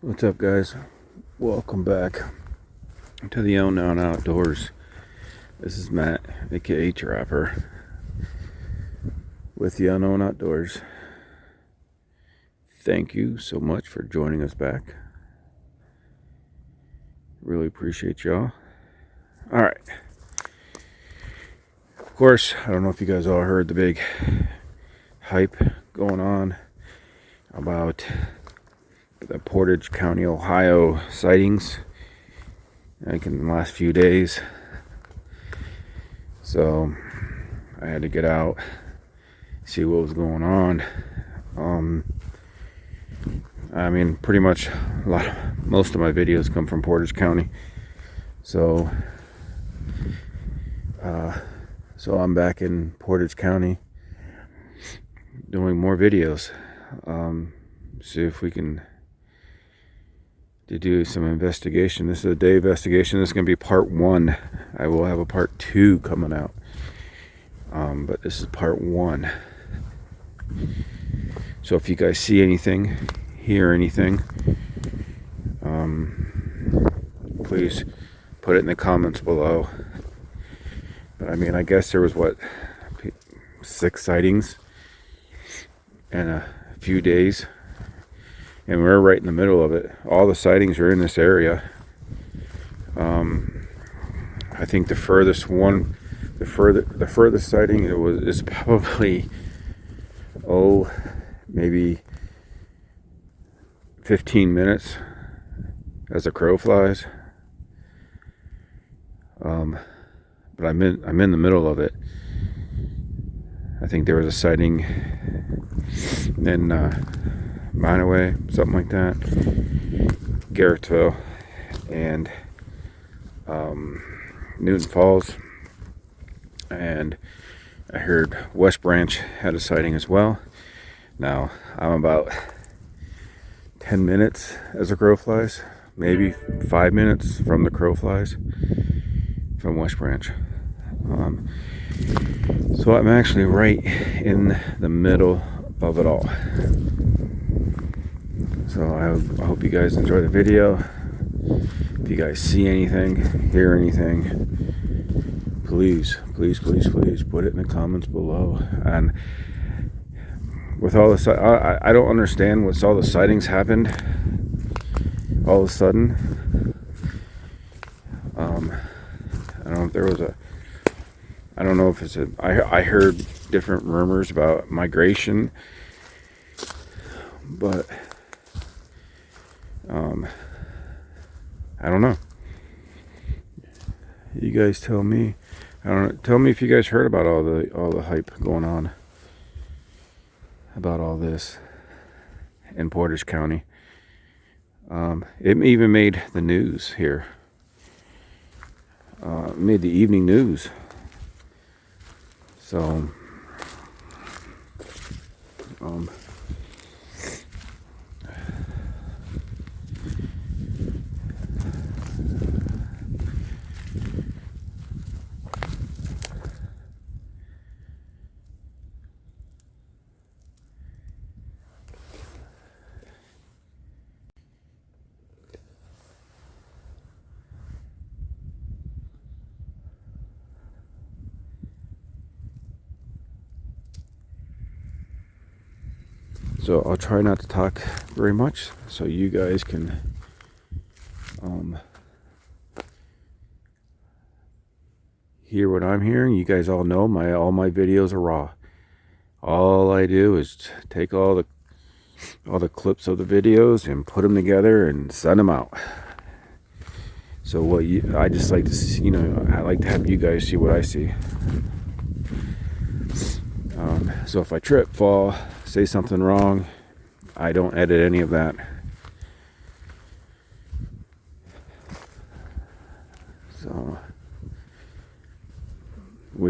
What's up, guys? Welcome back to the Unknown Outdoors. This is Matt, aka Trapper, with the Unknown Outdoors. Thank you so much for joining us back. Really appreciate y'all. Alright. Of course, I don't know if you guys all heard the big hype going on about the Portage County, Ohio sightings, like in the last few days. So I had to get out, see what was going on. I mean, pretty much most of my videos come from Portage County. So I'm back in Portage County doing more videos. See if we can do some investigation. This is a day investigation. This is going to be part 1. I will have a part 2 coming out. But this is part 1. So if you guys see anything, hear anything, please put it in the comments below. But I mean, I guess there was 6 sightings in a few days. And we're right in the middle of it. All the sightings are in this area. I think the furthest one, the furthest sighting is probably maybe 15 minutes as a crow flies. But I'm in the middle of it. I think there was a sighting in Monterey, something like that, Garrettsville, and Newton Falls, and I heard West Branch had a sighting as well. Now I'm about 10 minutes as the crow flies, maybe 5 minutes from the crow flies from West Branch. So I'm actually right in the middle of it all. So I hope you guys enjoy the video. If you guys see anything, hear anything, please put it in the comments below. And with all the I don't understand what's all the sightings happened all of a sudden. I don't know if there was I don't know if it's I heard different rumors about migration, but I don't know. You guys tell me. I don't know. Tell me if you guys heard about all the hype going on about all this in Portage County. It even made the news here. Made the evening news. So So I'll try not to talk very much, so you guys can hear what I'm hearing. You guys all know all my videos are raw. All I do is take all the clips of the videos and put them together and send them out. So I just like to see, I like to have you guys see what I see. So if I trip, fall, say something wrong, I don't edit any of that.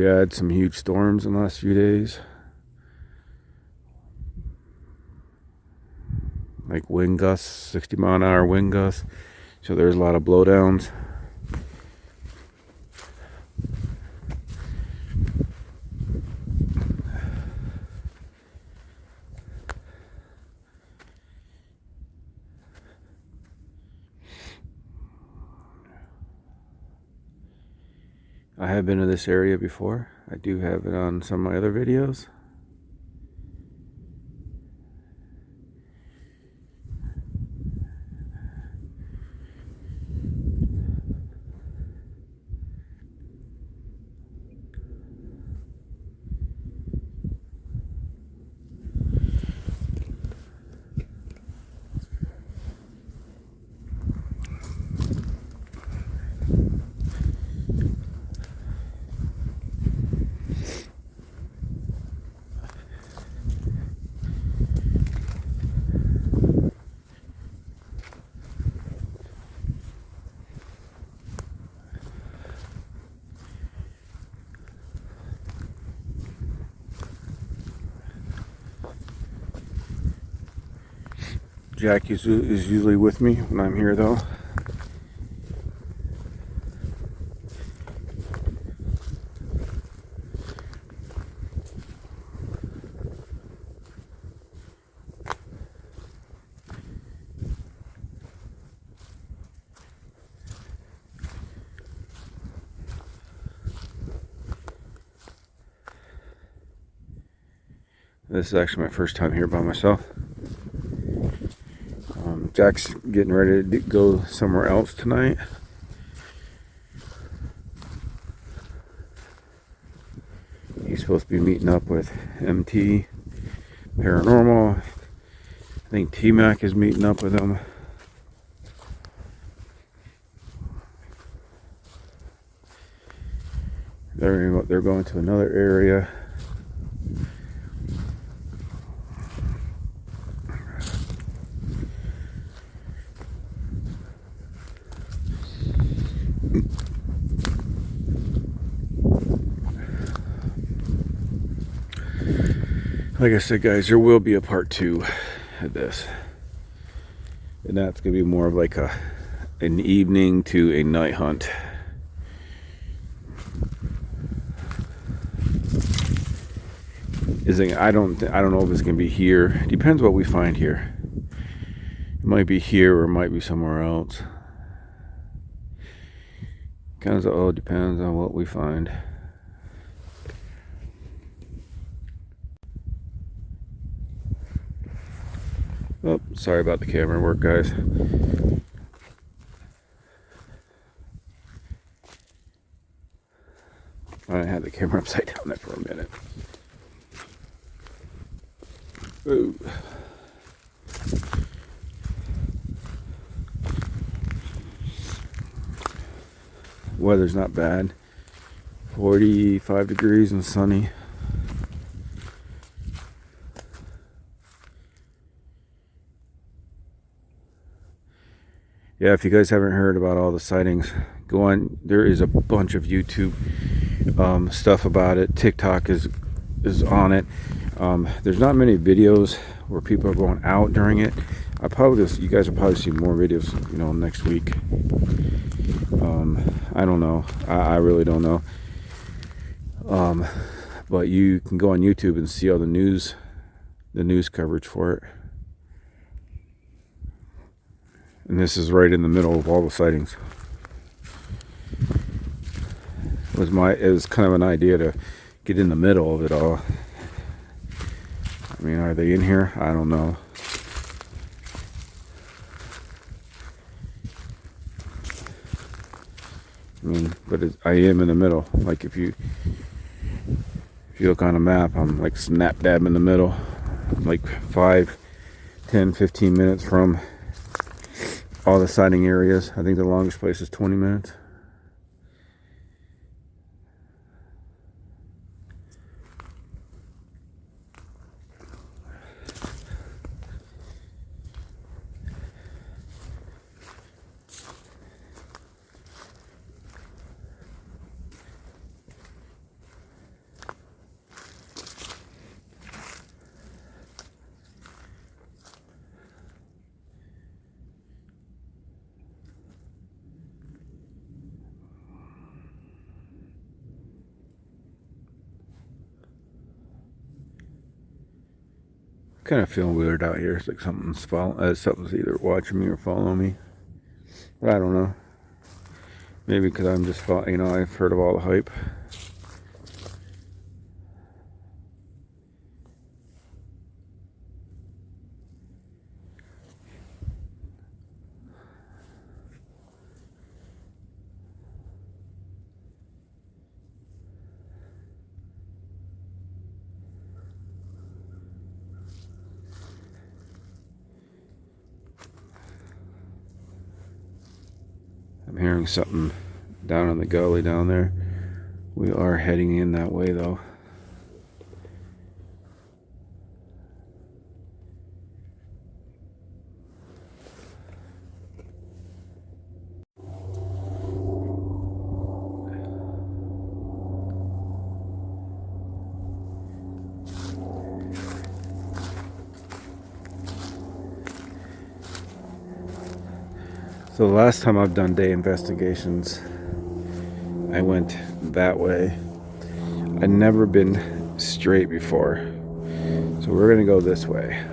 we had some huge storms in the last few days. Like wind gusts, 60-mile-an-hour wind gusts. So there's a lot of blowdowns. I have been to this area before. I do have it on some of my other videos. Jack is usually with me when I'm here though. This is actually my first time here by myself. Jack's getting ready to go somewhere else tonight. He's supposed to be meeting up with MT Paranormal. I think T-Mac is meeting up with him. They're going to another area. Like I said, guys, there will be a part 2 of this, and that's gonna be more of like an evening to a night hunt. I don't know if it's gonna be here. Depends what we find here. It might be here or it might be somewhere else. Kind of all depends on what we find. Oh, sorry about the camera work, guys. I had the camera upside down there for a minute. Ooh. Weather's not bad. 45 degrees and sunny. Yeah, if you guys haven't heard about all the sightings, go on. There is a bunch of YouTube stuff about it. TikTok is on it. There's not many videos where people are going out during it. You guys will probably see more videos, next week. I don't know. I really don't know. But you can go on YouTube and see all the news coverage for it. And this is right in the middle of all the sightings. It was kind of an idea to get in the middle of it all. I mean, are they in here? I don't know. I mean, but I am in the middle. Like if you look on a map, I'm like snap dab in the middle. I'm like 5, 10, 15 minutes from all the sighting areas. I think the longest place is 20 minutes. kind of feeling weird out here. It's like something's either watching me or following me. But I don't know. Maybe because I'm just, I've heard of all the hype. I'm hearing something down in the gully down there. We are heading in that way though. So the last time I've done day investigations, I went that way. I'd never been straight before. So we're gonna go this way.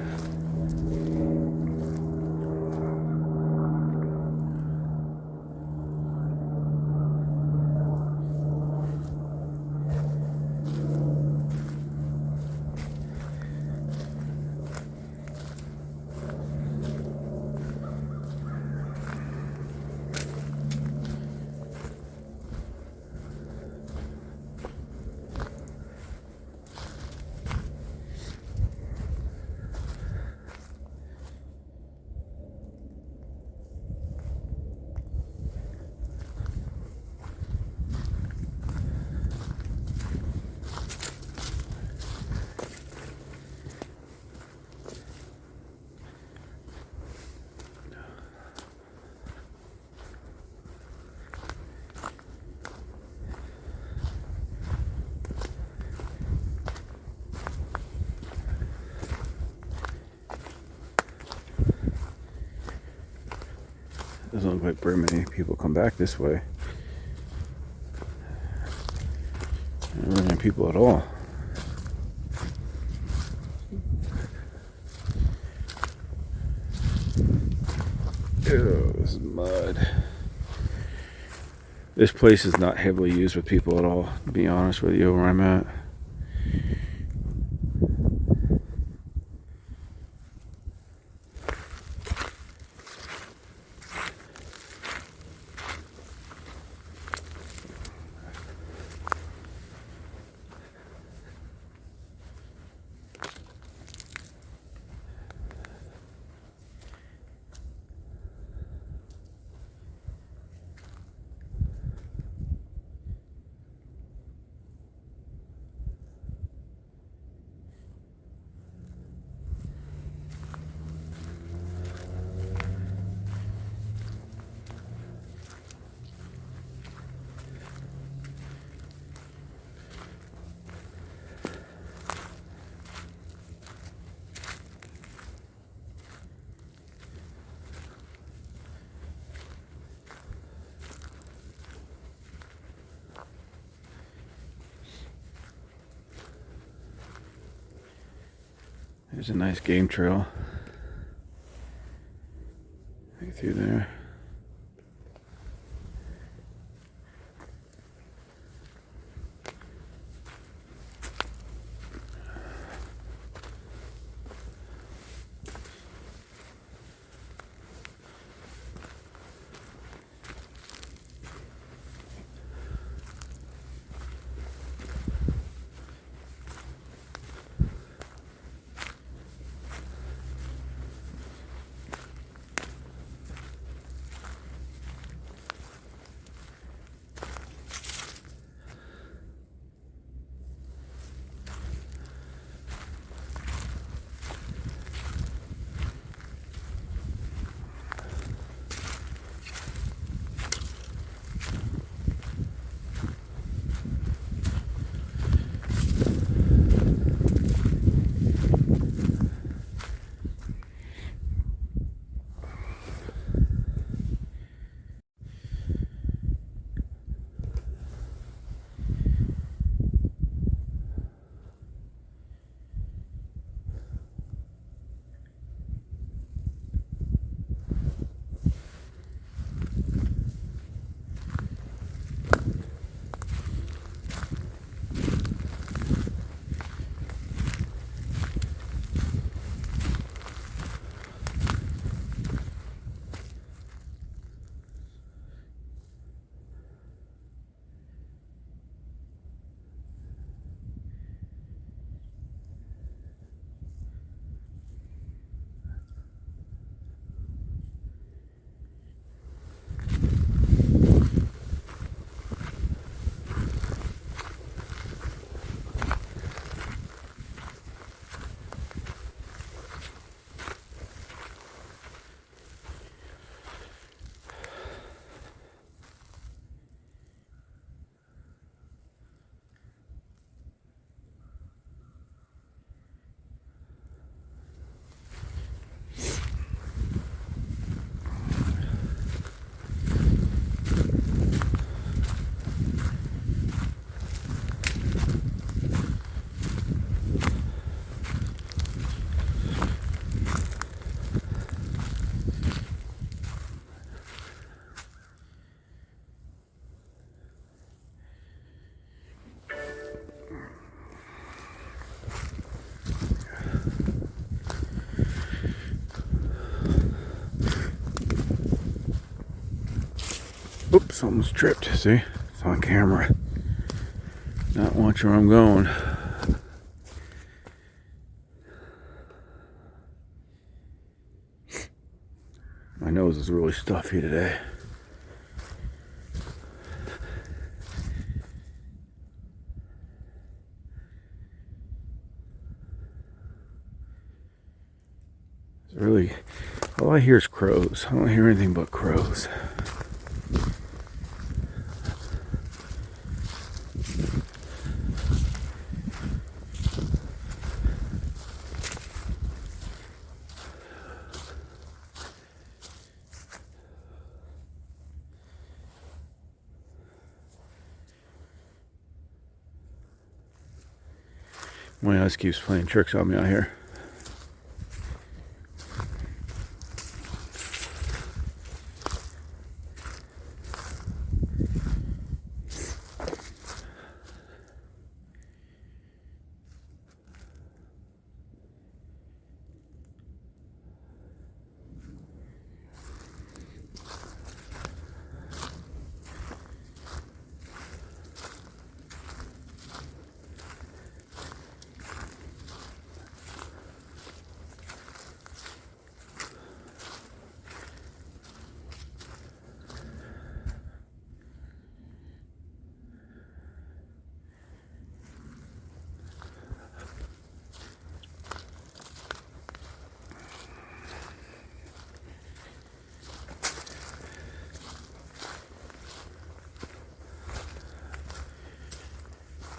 Doesn't look like very many people come back this way. Not very many people at all. Ew, this is mud. This place is not heavily used with people at all, to be honest with you, where I'm at. There's a nice game trail right through there. Oops, almost tripped. See? It's on camera. Not watching where I'm going. My nose is really stuffy today. It's really, all I hear is crows. I don't hear anything but crows. My house keeps playing tricks on me out here.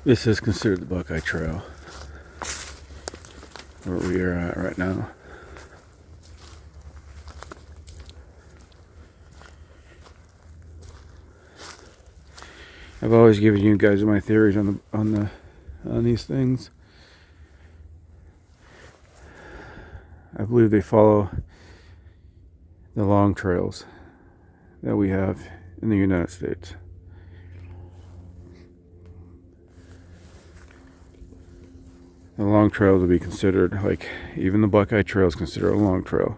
This is considered the Buckeye Trail, where we are at right now. I've always given you guys my theories on these things. I believe they follow the long trails that we have in the United States. The long trails would be considered, like, even the Buckeye Trail is considered a long trail.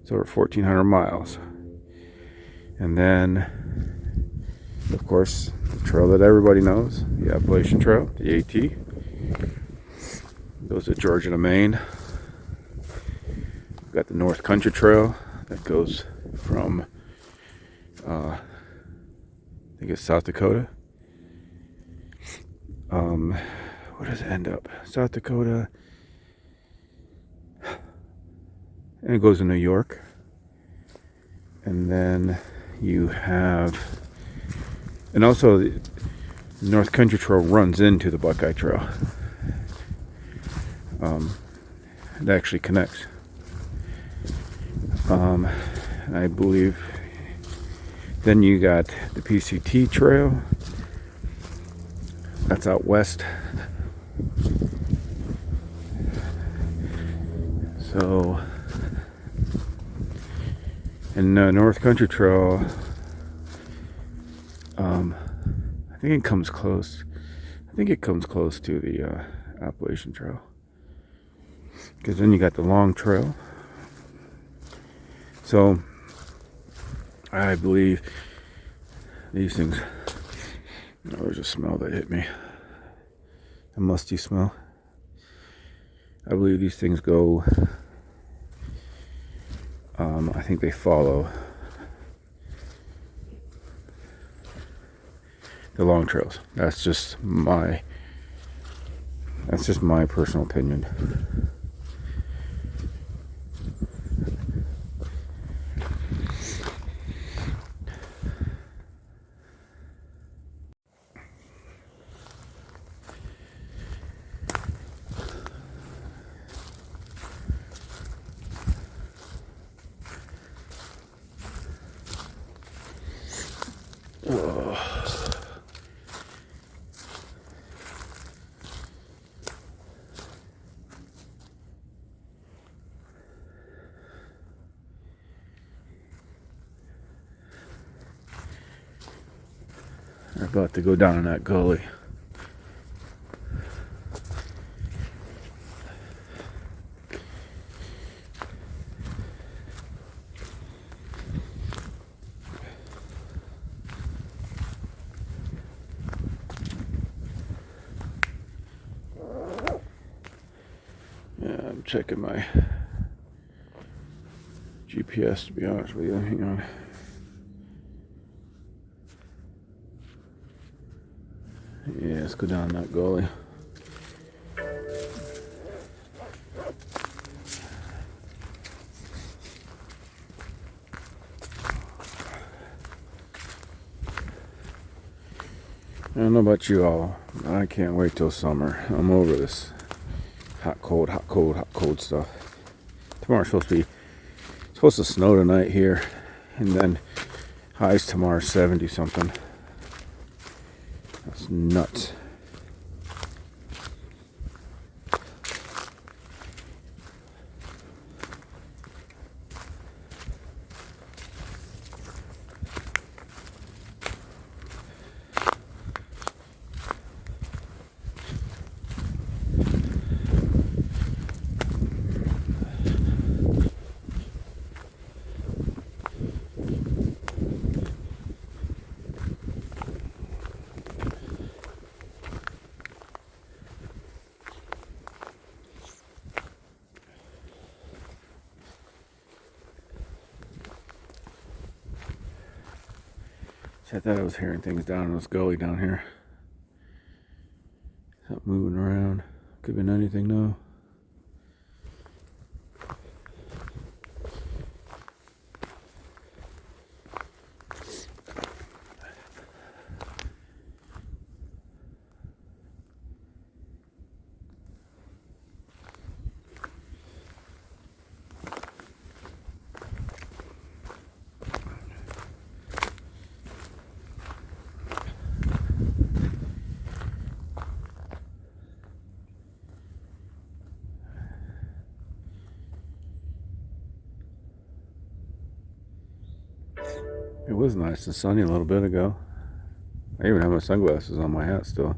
It's over 1,400 miles. And then, of course, the trail that everybody knows, the Appalachian Trail, the AT, goes to Georgia to Maine. We've got the North Country Trail that goes from, I think it's South Dakota. Where does it end up? South Dakota. And it goes to New York. And then you have, and also the North Country Trail runs into the Buckeye Trail. It actually connects. I believe then you got the PCT Trail. That's out west. So, and North Country Trail, I think it comes close. I think it comes close to the Appalachian Trail. Because then you got the Long Trail. So, I believe these things. Oh, there's a smell that hit me. A musty smell. I believe these things go. I think they follow the long trails. That's just my personal opinion. We're about to go down in that gully. checking my GPS, to be honest with you. Hang on. Yeah, let's go down that gully. I don't know about you all, but I can't wait till summer. I'm over this hot, cold stuff. Tomorrow's supposed to snow tonight here, and then highs tomorrow 70 something. That's nuts. I thought I was hearing things down in this gully down here. Something moving around. Could have been anything though. It was nice and sunny a little bit ago. I even have my sunglasses on my hat still.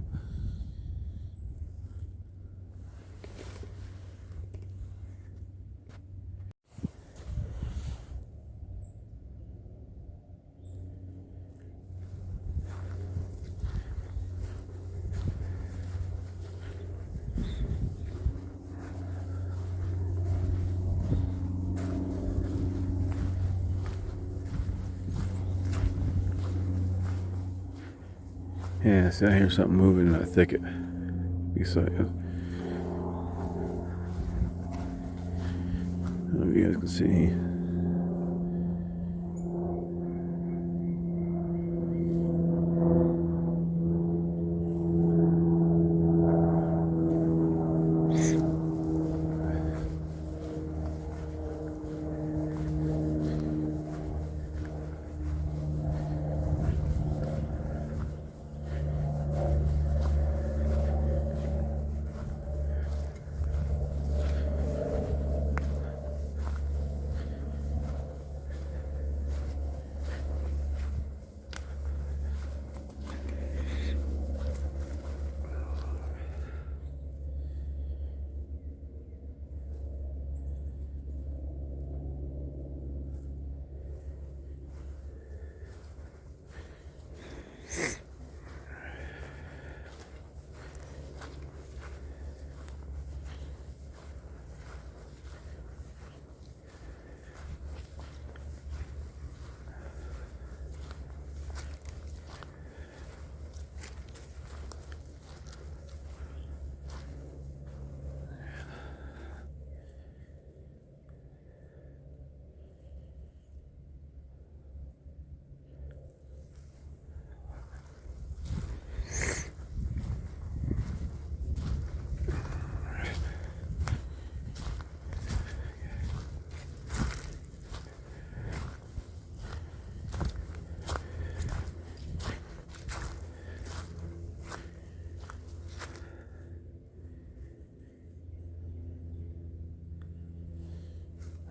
Yeah, see, I hear something moving in that thicket beside us. I don't know if you guys can see.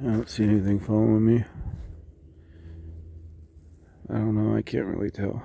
I don't see anything following me. I don't know, I can't really tell.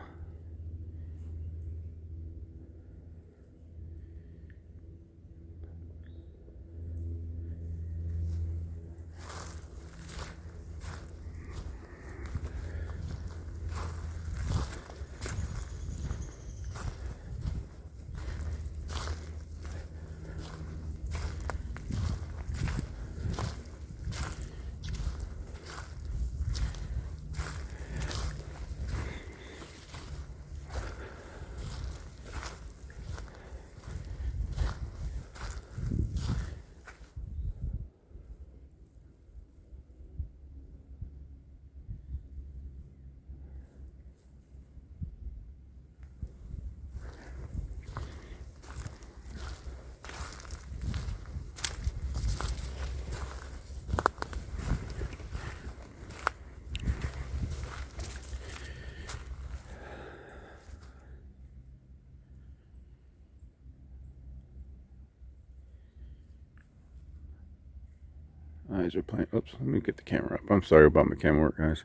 eyes are playing. Oops, let me get the camera up. I'm sorry about my camera work, guys.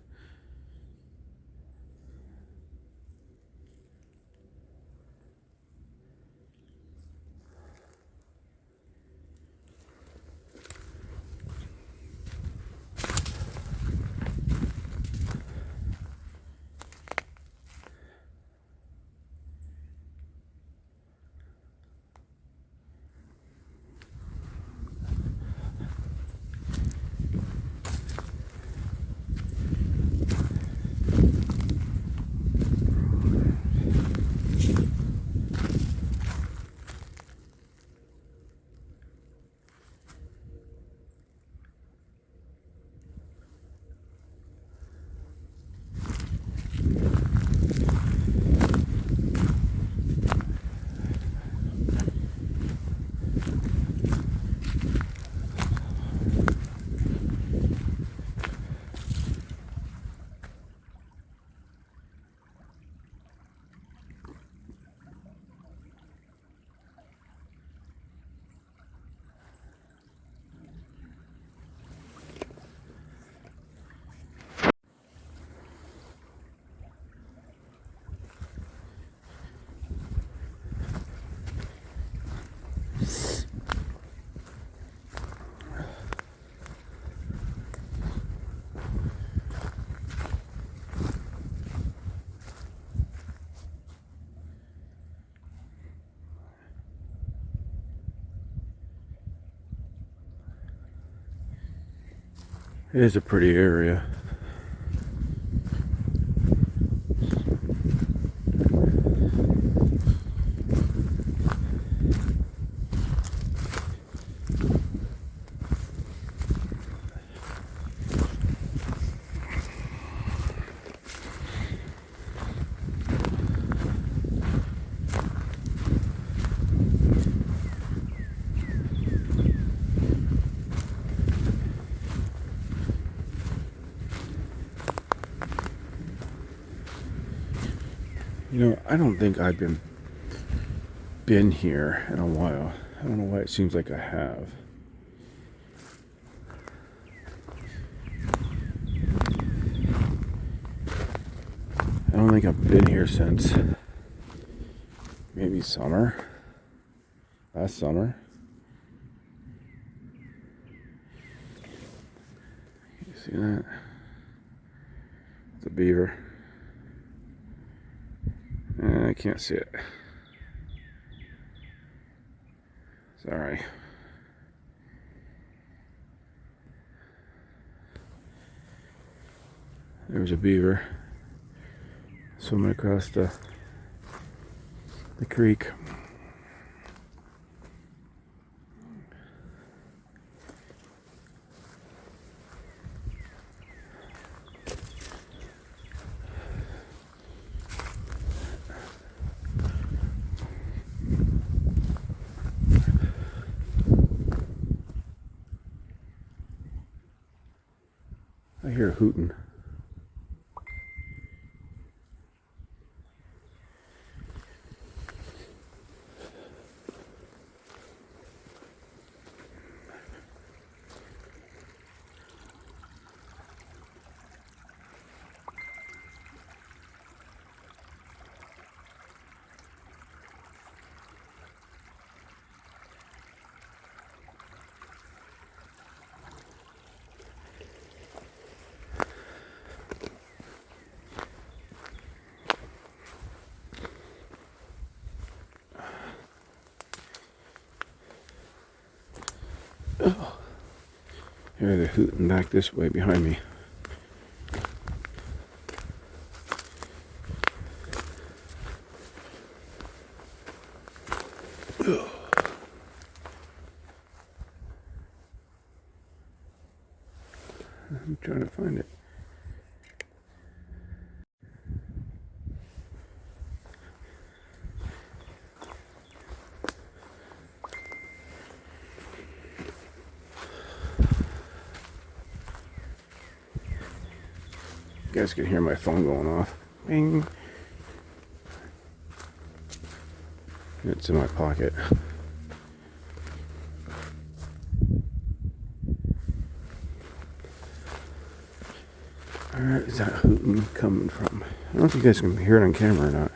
It is a pretty area. You know, I don't think I've been here in a while. I don't know why it seems like I have. I don't think I've been here since maybe summer. Last summer. You see that? It's a beaver. I can't see it. Sorry. There was a beaver swimming across the creek. I hear hooting. Oh. Here they're hooting back this way behind me. I'm trying to find it. You guys can hear my phone going off. Bing. It's in my pocket. Where is that hooting coming from? I don't know if you guys can hear it on camera or not.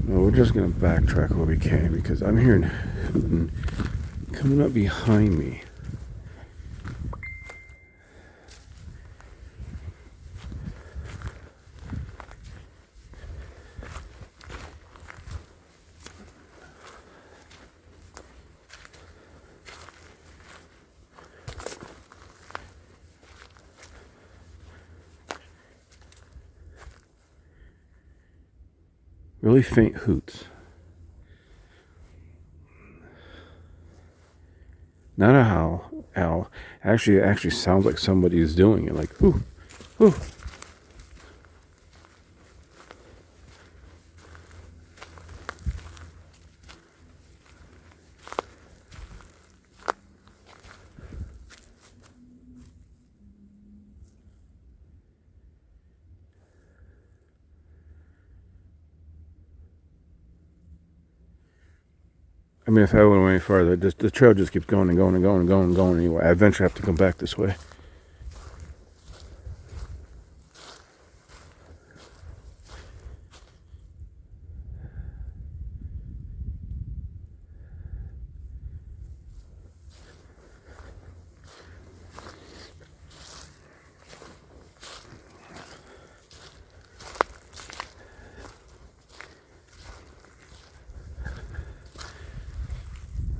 Well, we're just going to backtrack where we can because I'm hearing hooting coming up behind me. Really faint hoots. Not a howl. Actually, it actually sounds like somebody is doing it. Like, ooh, ooh. I mean, if I went any farther, the trail just keeps going and going and going and going and going anyway. I eventually have to come back this way.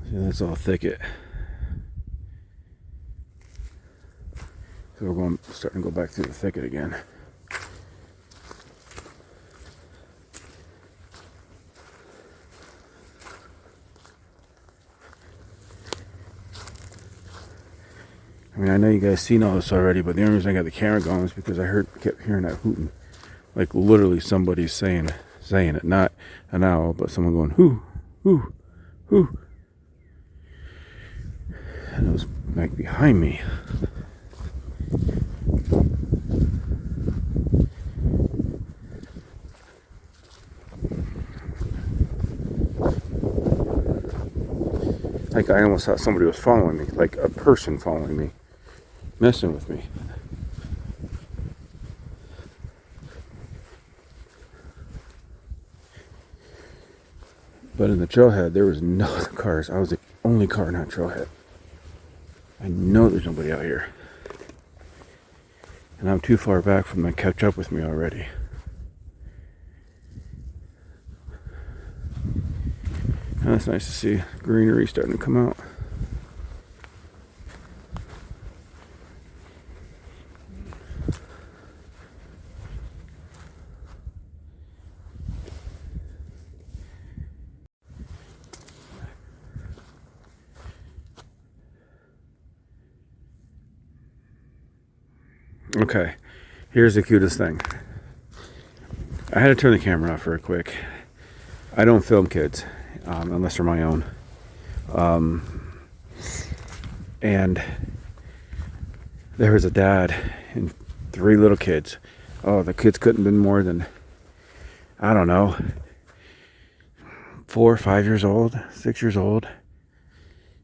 That's all thicket. So we're starting to go back through the thicket again. I mean, I know you guys seen all this already, but the only reason I got the camera going is because I kept hearing that hooting. Like literally somebody's saying it. Not an owl, but someone going, hoo, hoo, hoo. And it was like behind me. Like I almost thought somebody was following me, like a person following me, messing with me. But in the trailhead, there was no other cars. I was the only car in that trailhead. I know there's nobody out here. And I'm too far back from them to catch up with me already. And that's nice to see greenery starting to come out. Okay, here's the cutest thing. I had to turn the camera off real quick. I don't film kids, unless they're my own. And there was a dad and 3 little kids. Oh, the kids couldn't have been more than, I don't know, 4 or 5 years old, 6 years old.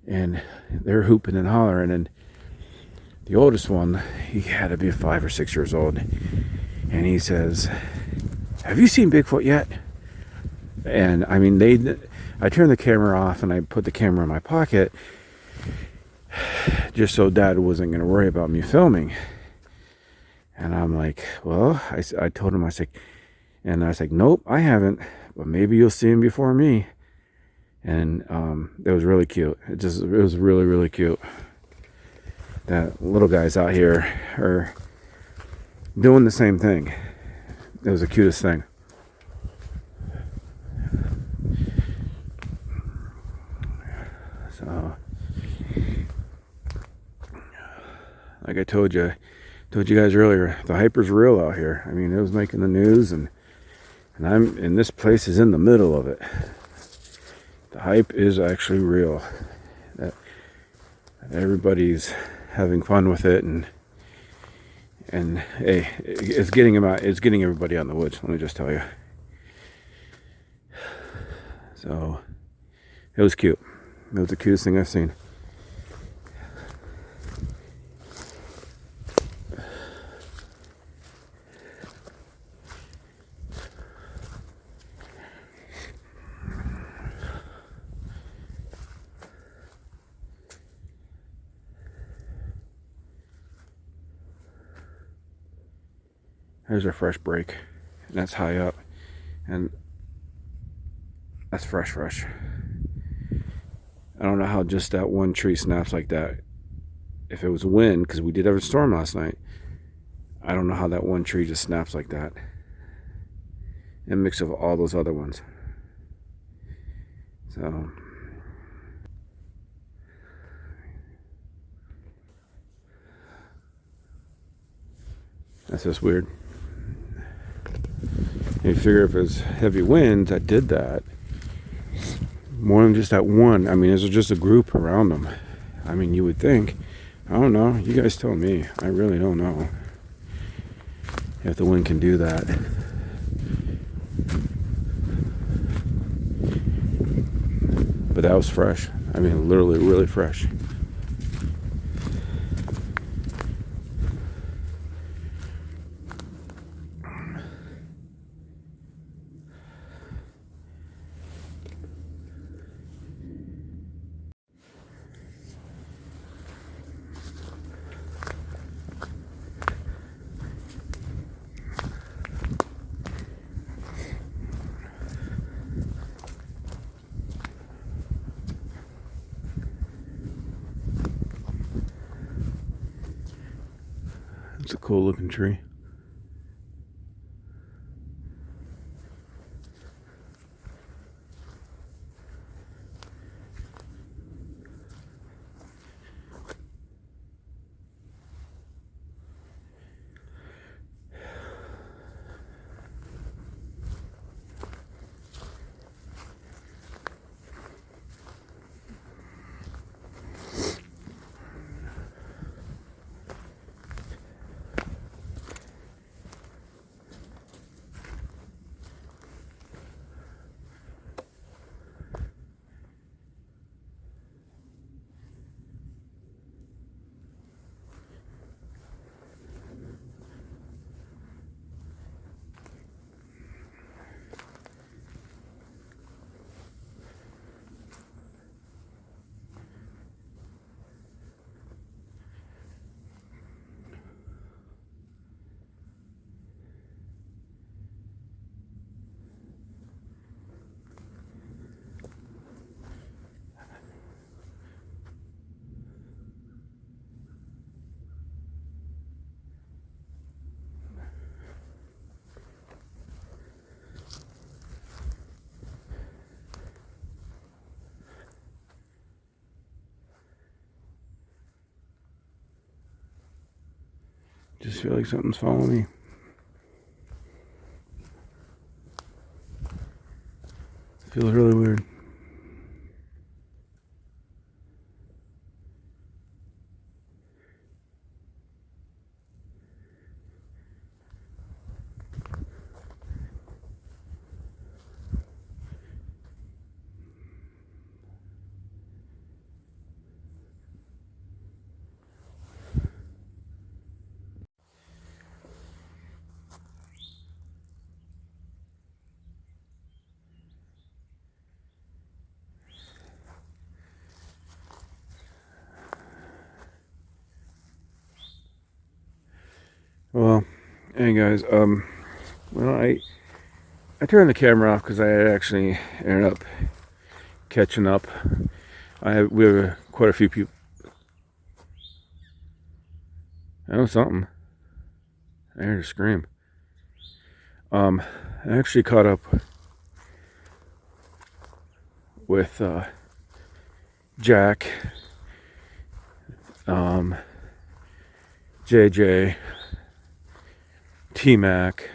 And they're hooping and hollering, and the oldest one, he had to be 5 or 6 years old, and he says, "Have you seen Bigfoot yet?" And I mean, I turned the camera off and I put the camera in my pocket just so Dad wasn't going to worry about me filming. And I'm like, well, I told him, I was like, nope, I haven't, but maybe you'll see him before me. And it was really cute. It was really, really cute. That little guys out here are doing the same thing. It was the cutest thing. like I told you guys earlier, the hyper's real out here. I mean, it was making the news, and this place is in the middle of it. The hype is actually real. That everybody's having fun with it, and hey, it's getting them out. It's getting everybody out in the woods. Let me just tell you. So it was cute. It was the cutest thing I've seen. There's our fresh break, and that's high up, and that's fresh. I don't know how just that one tree snaps like that. If it was wind, because we did have a storm last night, I don't know how that one tree just snaps like that. And mix of all those other ones. So that's just weird. You figure if it's heavy winds that did that, more than just that one. I mean, is it just a group around them? I mean, you would think. I don't know. You guys tell me. I really don't know if the wind can do that. But that was fresh. I mean, literally really fresh. It's a cool looking tree. Just feel like something's following me. Feels really weird. Well, hey guys, well, I turned the camera off because I actually ended up catching up. We have quite a few people. I know something. I heard a scream. I actually caught up with Jack. JJ, T-Mac,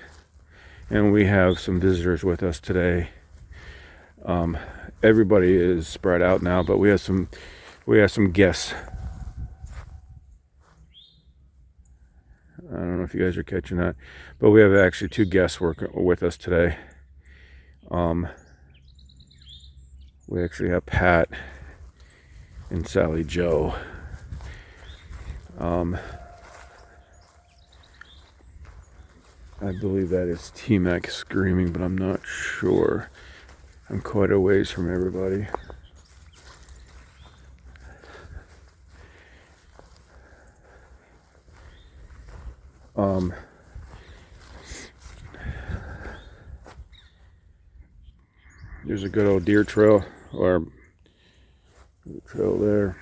and we have some visitors with us today. Everybody is spread out now, but we have some guests. I don't know if you guys are catching that, but we have actually 2 guests working with us today. We actually have Pat and Sally Joe. I believe that is T-Mac screaming, but I'm not sure. I'm quite a ways from everybody. There's a good old deer trail, or trail there.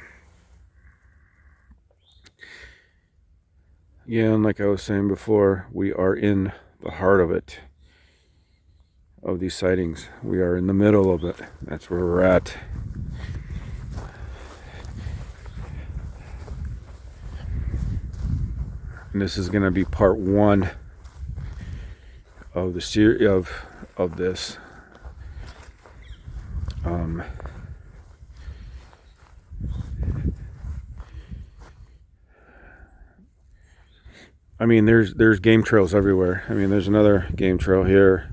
Yeah, and like I was saying before, we are in the heart of it, of these sightings. We are in the middle of it. That's where we're at. And this is going to be part 1 of the series of this. I mean, there's game trails everywhere. I mean, there's another game trail here.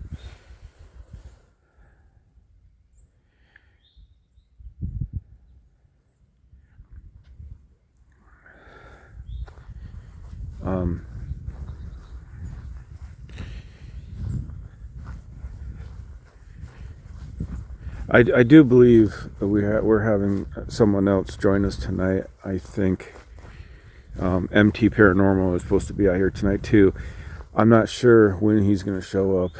I do believe that we're having someone else join us tonight. I think MT Paranormal is supposed to be out here tonight too. I'm not sure when he's going to show up,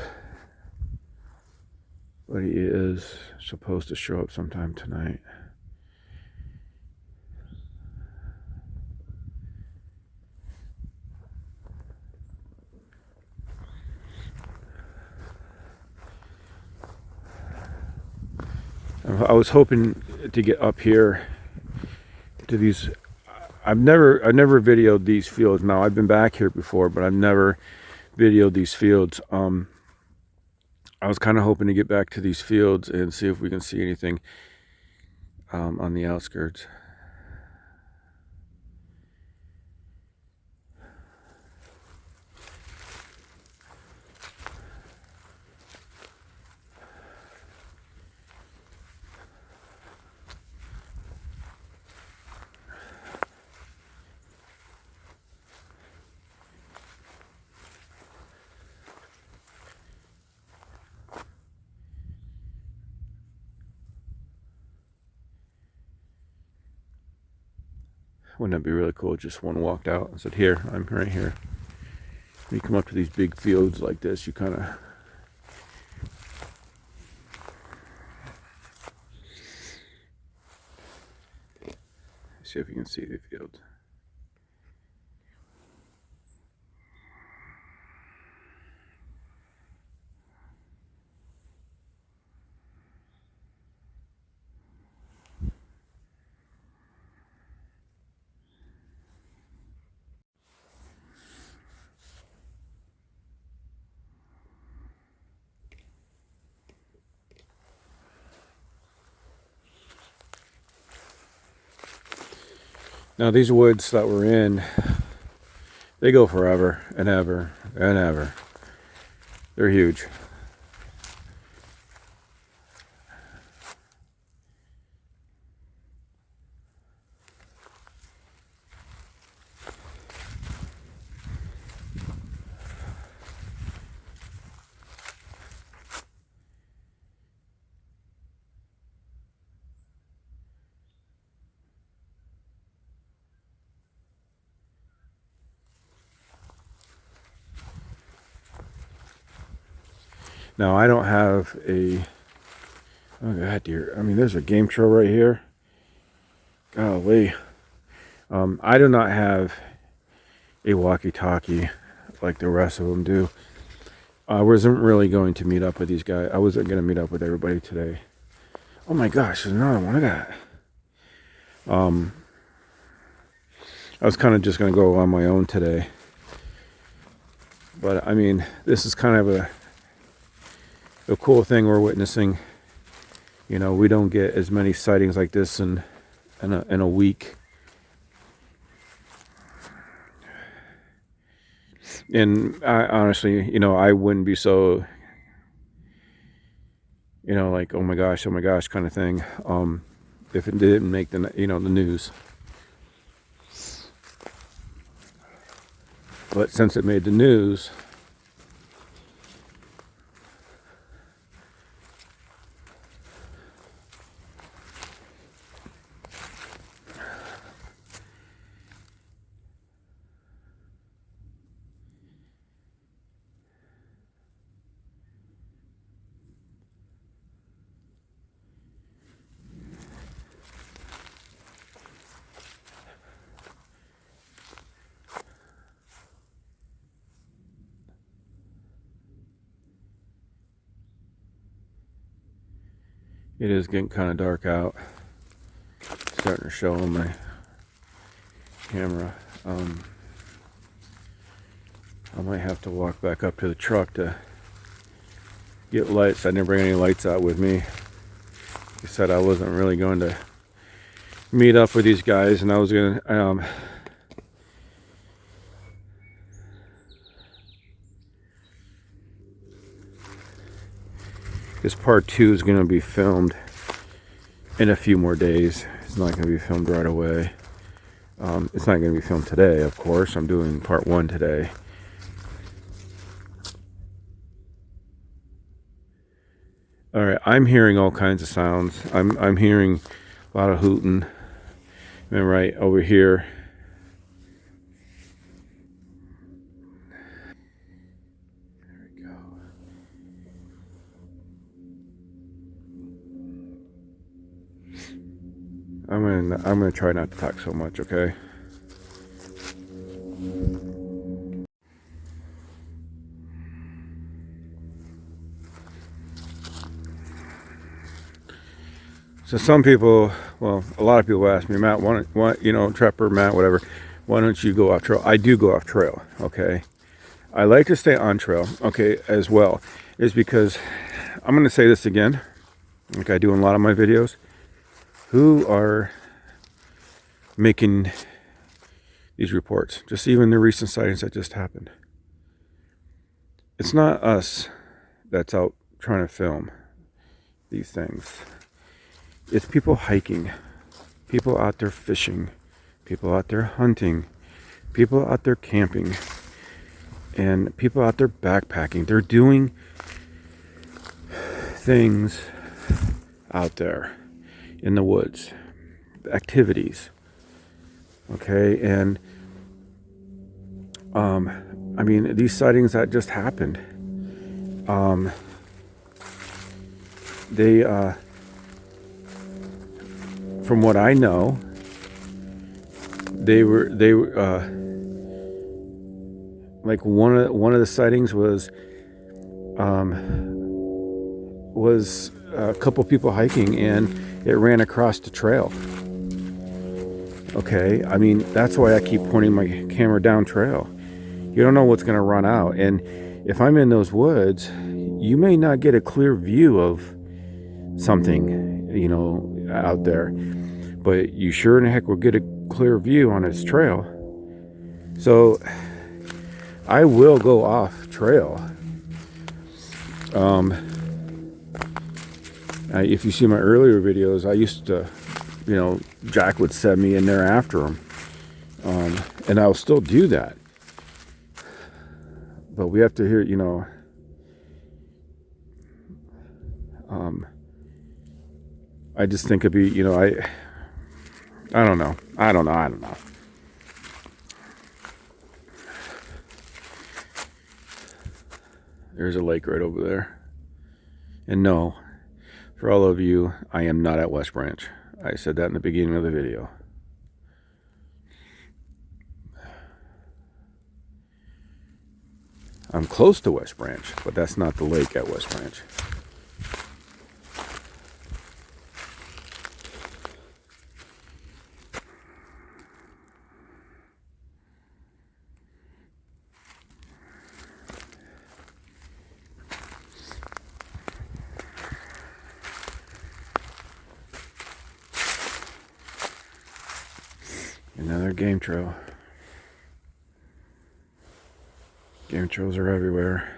but he is supposed to show up sometime tonight. I was hoping to get up here to these. I've never videoed these fields. Now, I've been back here before, but I've never videoed these fields. I was kind of hoping to get back to these fields and see if we can see anything on the outskirts. Wouldn't that be really cool? Just one walked out and said, "Here, I'm right here." When you come up to these big fields like this, you kind of see if you can see the fields. Now, these woods that we're in, they go forever and ever and ever. They're huge. Now, I don't have a, oh god, dear. I mean, there's a game trail right here. Golly. I do not have a walkie-talkie like the rest of them do. I wasn't really going to meet up with these guys. I wasn't going to meet up with everybody today. Oh my gosh, there's another one. Look at that. I was kind of just going to go on my own today. But I mean, this is kind of a cool thing we're witnessing. You know, we don't get as many sightings like this in a week. And I honestly, you know, I wouldn't be so, you know, like, oh my gosh kind of thing, if it didn't make the, you know, the news. But since it made the news, it is getting kind of dark out. Starting to show on my camera. I might have to walk back up to the truck to get lights. I didn't bring any lights out with me. He said I wasn't really going to meet up with these guys, and I was going to this part 2 is going to be filmed in a few more days. It's not going to be filmed right away. It's not going to be filmed today, of course. I'm doing part 1 today. All right, I'm hearing all kinds of sounds. I'm hearing a lot of hooting. And right over here, there we go. I'm gonna try not to talk so much, okay? So some people, well, a lot of people ask me, Matt, why, you know, Trapper, Matt, whatever, why don't you go off trail? I do go off trail, okay? I like to stay on trail, okay, as well. Is because, I'm going to say this again, like I do in a lot of my videos, who are making these reports, just even the recent sightings that just happened. It's not us that's out trying to film these things. It's people hiking, people out there fishing, people out there hunting, people out there camping, and people out there backpacking. They're doing things out there in the woods, activities, okay? And I mean, these sightings that just happened, they from what I know, they were like one of the sightings was a couple people hiking, and it ran across the trail. Okay, I mean, that's why I keep pointing my camera down trail. You don't know what's going to run out, and if I'm in those woods, you may not get a clear view of something, you know, out there, but you sure in the heck will get a clear view on its trail. So I will go off trail. If you see my earlier videos, I used to, you know, Jack would send me in there after him, and I'll still do that. But we have to hear, you know, I just think it'd be, you know, I don't know. There's a lake right over there. And no, for all of you, I am not at West Branch. I said that in the beginning of the video. I'm close to West Branch, but that's not the lake at West Branch. Another game trail. Game trails are everywhere.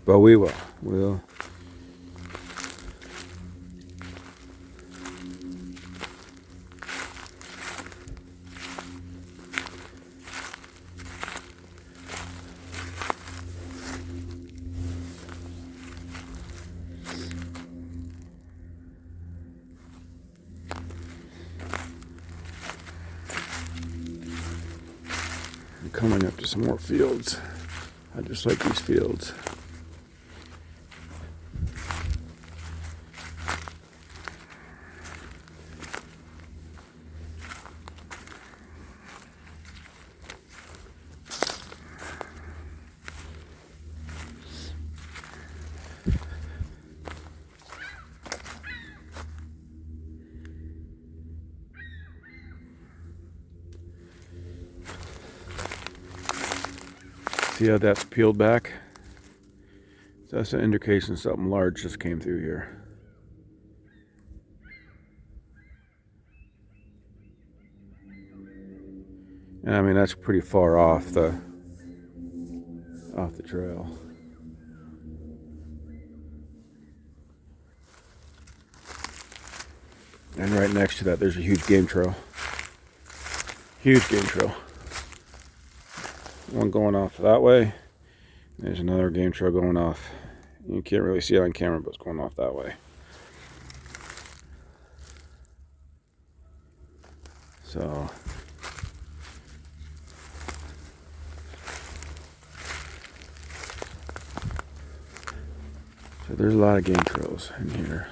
But we'll coming up to some more fields. I just like these fields. See how that's peeled back? So that's an indication something large just came through here. And I mean, that's pretty far off the trail. And right next to that, there's a huge game trail. Huge game trail. One going off that way. There's another game trail going off. You can't really see it on camera, but it's going off that way. So there's a lot of game trails in here.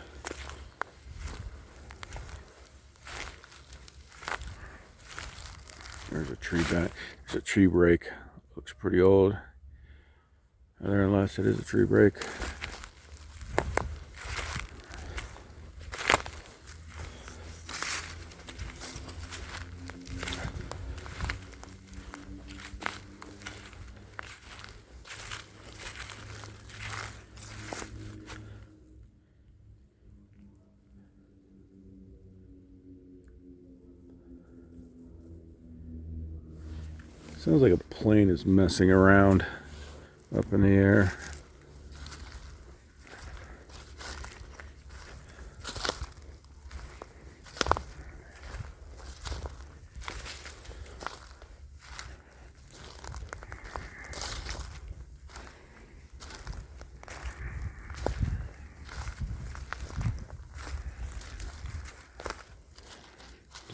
There's a tree bent. There's a tree break. Looks pretty old. Nevertheless, it is a tree break. Sounds like a plane is messing around up in the air.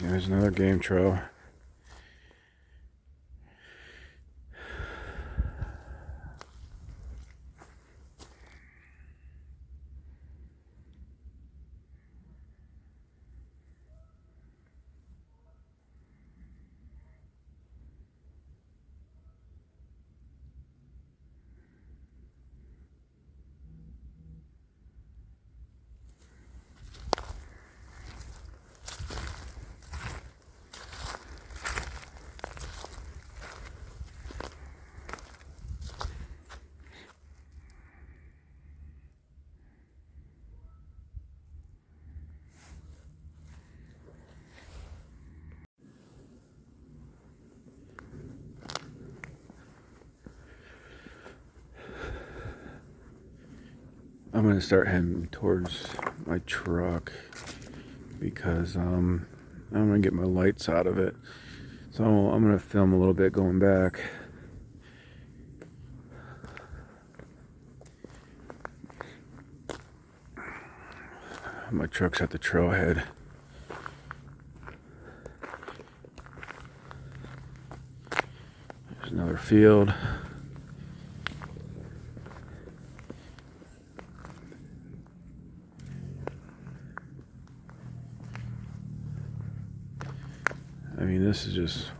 There's another game trail. I'm gonna start heading towards my truck because I'm gonna get my lights out of it. So I'm gonna film a little bit going back. My truck's at the trailhead. There's another field. I mean, this is just...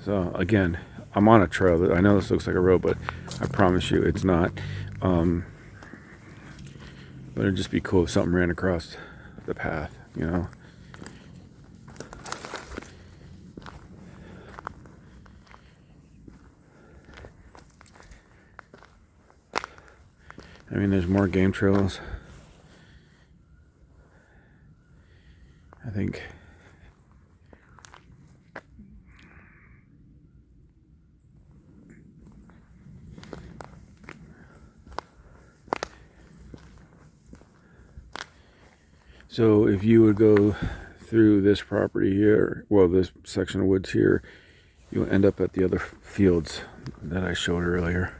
So, again, I'm on a trail. I know this looks like a road, but I promise you it's not. But it'd just be cool if something ran across the path, you know. I mean, there's more game trails. I think so if you would go through this property here, well, this section of woods here, you'll end up at the other fields that I showed earlier.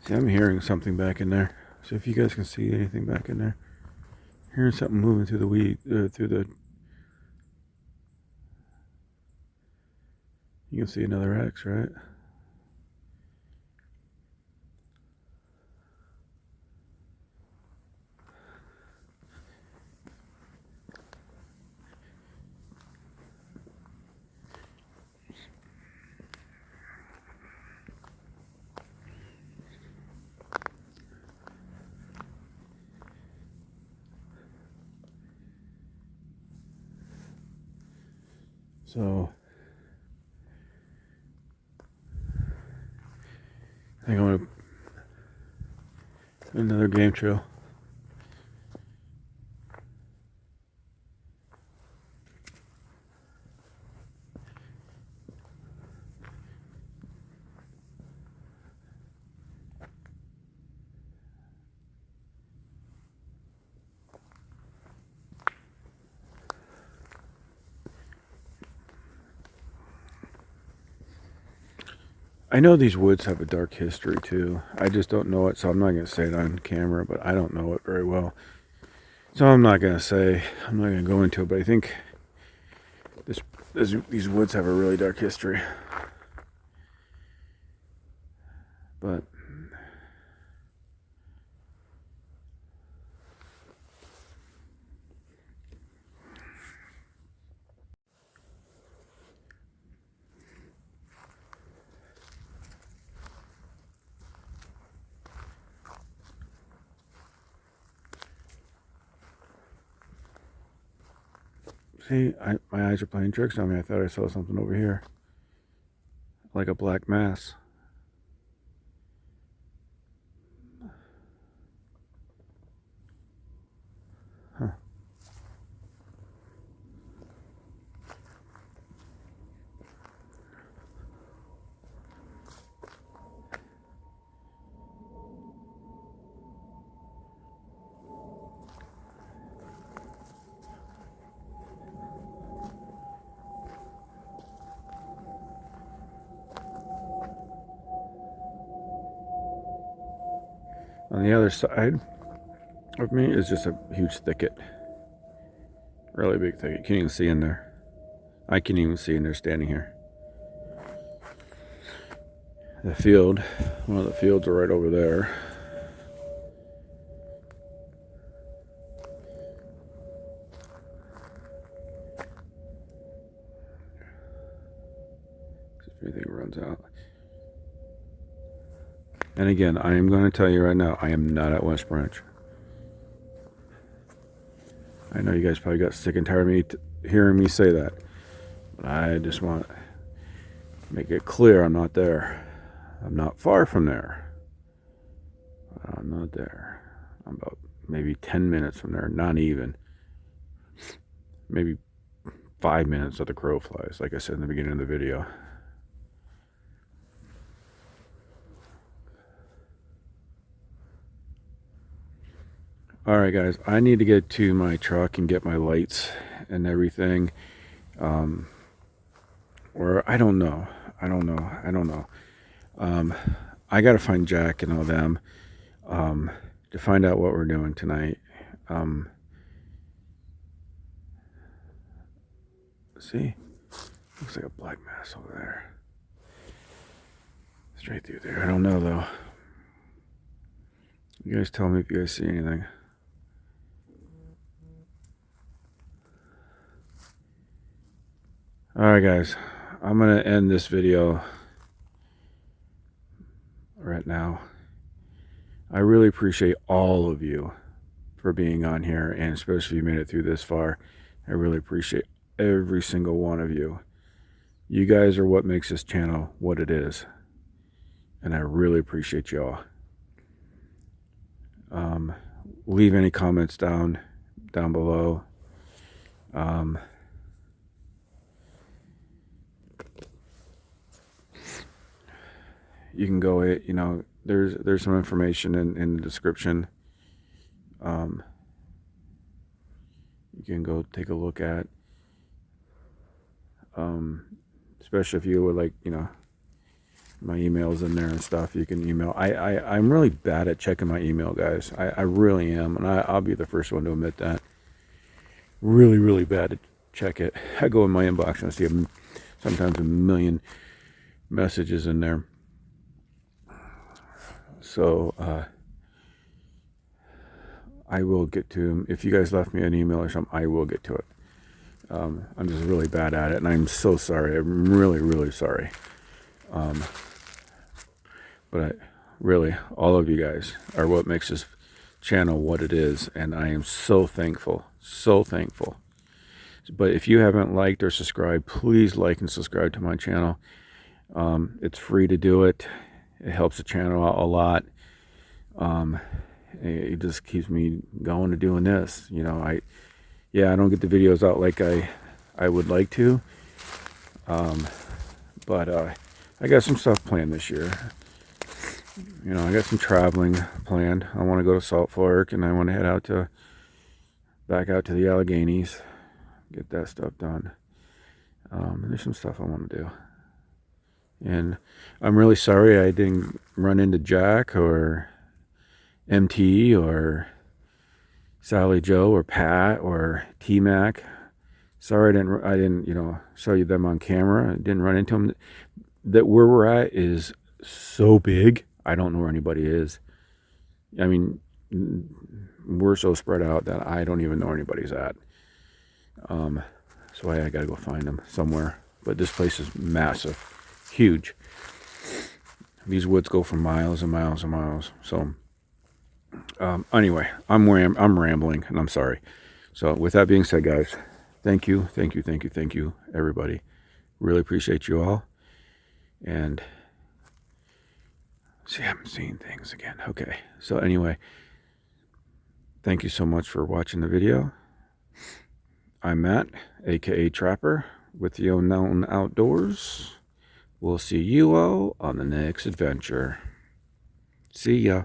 See, I'm hearing something back in there. So if you guys can see anything back in there, hearing something moving through the weed, through the. You can see another X, right? So I think I'm gonna another game trail. I know these woods have a dark history too. I just don't know it, so I'm not going to say it on camera, but I don't know it very well. So I'm not going to go into it, but I think these woods have a really dark history. But see, my eyes are playing tricks on me. I thought I saw something over here, like a black mass. Huh. On the other side of me is just a huge thicket. Really big thicket. Can't even see in there. I can't even see in there standing here. The field, one of the fields are right over there. If anything runs out. And again, I am going to tell you right now, I am not at West Branch. I know you guys probably got sick and tired of me hearing me say that. But I just want to make it clear I'm not there. I'm not far from there. I'm not there. I'm about maybe 10 minutes from there, not even. Maybe 5 minutes of the crow flies, like I said in the beginning of the video. Alright guys, I need to get to my truck and get my lights and everything. Or I don't know. I gotta find Jack and all them to find out what we're doing tonight. See? Looks like a black mass over there. Straight through there. I don't know though. You guys tell me if you guys see anything. Alright guys, I'm going to end this video right now. I really appreciate all of you for being on here, and especially if you made it through this far. I really appreciate every single one of you. You guys are what makes this channel what it is, and I really appreciate y'all. Leave any comments down below. You can go, you know, there's some information in the description. You can go take a look at, especially if you would like, you know, my email's in there and stuff. You can email. I'm really bad at checking my email, guys. I really am, and I'll be the first one to admit that. Really bad to check it. I go in my inbox and I see sometimes a million messages in there. So I will get to them. If you guys left me an email or something, I will get to it. I'm just really bad at it, and I'm so sorry. I'm really sorry. But really, all of you guys are what makes this channel what it is, and I am so thankful. But if you haven't liked or subscribed, please like and subscribe to my channel. It's free to do it. It helps the channel out a lot. It just keeps me going to doing this. You know, I don't get the videos out like I would like to. But I got some stuff planned this year. You know, I got some traveling planned. I want to go to Salt Fork, and I want to head out back out to the Alleghenies, get that stuff done. There's some stuff I want to do. And I'm really sorry I didn't run into Jack or MT or Sally Joe or Pat or T-Mac. Sorry I didn't, you know, show you them on camera. I didn't run into them. That where we're at is so big. I don't know where anybody is. I mean, we're so spread out that I don't even know where anybody's at. So I gotta go find them somewhere. But this place is massive, huge. These woods go for miles and miles and miles. So anyway, I'm rambling, and I'm sorry. So with that being said, guys, thank you, everybody. Really appreciate you all. And see, I'm seeing things again. Okay, so anyway, thank you so much for watching the video. I'm Matt, aka Trapper, with the Unknown Outdoors. We'll see you all on the next adventure. See ya.